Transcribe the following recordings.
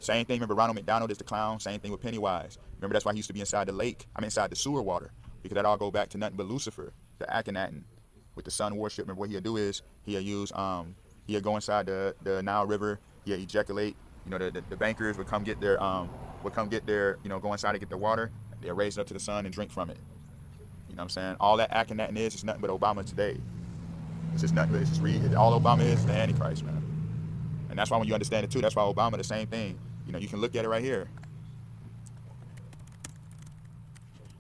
Same thing, remember Ronald McDonald is the clown, same thing with Pennywise. Remember that's why he used to be inside the lake, inside the sewer water, because that all go back to nothing but Lucifer, the Akhenaten, with the sun worship. Remember what he'll do is, he'll go inside the Nile River, he'll ejaculate, the bankers would come get their, go inside to get the water, they'll raise it up to the sun and drink from it. You know what I'm saying? All that Akhenaten is nothing but Obama today. It's just nothing, all Obama is the Antichrist, man. And that's why when you understand it too, that's why Obama, the same thing. You can look at it right here.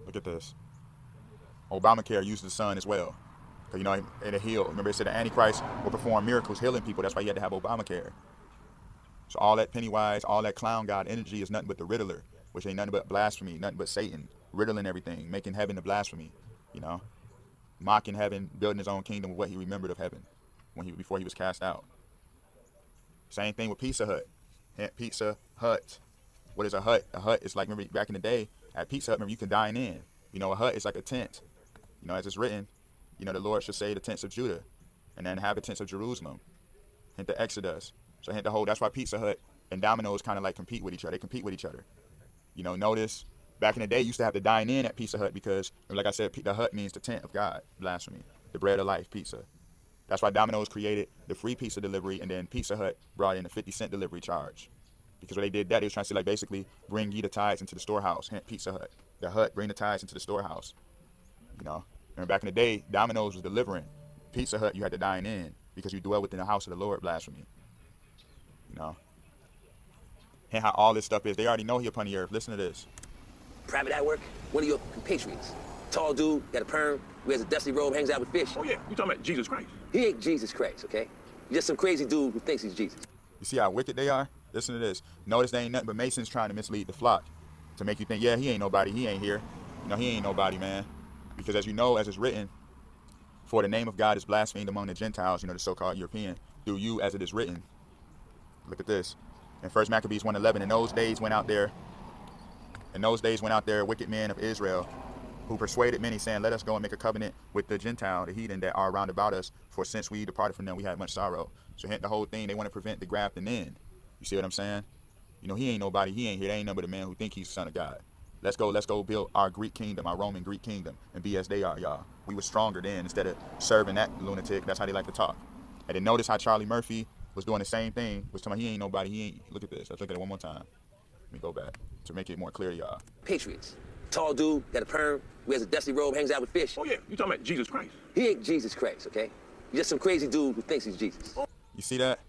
Look at this. Obamacare uses the sun as well. Because, it'll heal. Remember, it said the Antichrist will perform miracles healing people. That's why you had to have Obamacare. So all that Pennywise, all that clown god energy is nothing but the Riddler, which ain't nothing but blasphemy, nothing but Satan, riddling everything, making heaven a blasphemy, mocking heaven, building his own kingdom with what he remembered of heaven before he was cast out. Same thing with Pizza Hut. Pizza Hut. What is a hut? A hut is like, remember back in the day at Pizza Hut, remember you can dine in. A hut is like a tent. As it's written, the Lord should say the tents of Judah and the inhabitants of Jerusalem. Hint the Exodus. So hint the whole, that's why Pizza Hut and Domino's kind of like compete with each other. They compete with each other. Notice back in the day, you used to have to dine in at Pizza Hut because, like I said, the hut means the tent of God, blasphemy, the bread of life, pizza. That's why Domino's created the free pizza delivery, and then Pizza Hut brought in a 50-cent delivery charge. Because when they did that, they was trying to say, like, basically, bring ye the tithes into the storehouse. Hint Pizza Hut. The hut, bring the tithes into the storehouse. Remember back in the day, Domino's was delivering. Pizza Hut, you had to dine in because you dwell within the house of the Lord, blasphemy. And how all this stuff is. They already know he upon the earth. Listen to this. Private at work, one of your compatriots. Tall dude, got a perm, wears a dusty robe, hangs out with fish. Oh, yeah. You talking about Jesus Christ? He ain't Jesus Christ, okay? He's just some crazy dude who thinks he's Jesus. You see how wicked they are? Listen to this. Notice they ain't nothing but Masons trying to mislead the flock to make you think, yeah, he ain't nobody. He ain't here. He ain't nobody, man. Because as you know, as it's written, for the name of God is blasphemed among the Gentiles, the so-called European, through you as it is written. Look at this. In 1 Maccabees 1:11, in those days went out there wicked men of Israel, who persuaded many, saying, let us go and make a covenant with the Gentile, the heathen that are round about us, for since we departed from them, we had much sorrow. So hint the whole thing, they want to prevent the grafting in. You see what I'm saying? He ain't nobody, he ain't here, they ain't nothing but a man who think he's the son of God. Let's go build our Greek kingdom, our Roman Greek kingdom, and be as they are, y'all. We were stronger then, instead of serving that lunatic. That's how they like to talk. And then notice how Charlie Murphy was doing the same thing, was telling me he ain't nobody, look at this, let's look at it one more time. Let me go back to make it more clear to y'all. Patriots. Tall dude, got a perm, wears a dusty robe, hangs out with fish. Oh, yeah. You talking about Jesus Christ? He ain't Jesus Christ, okay? He's just some crazy dude who thinks he's Jesus. You see that?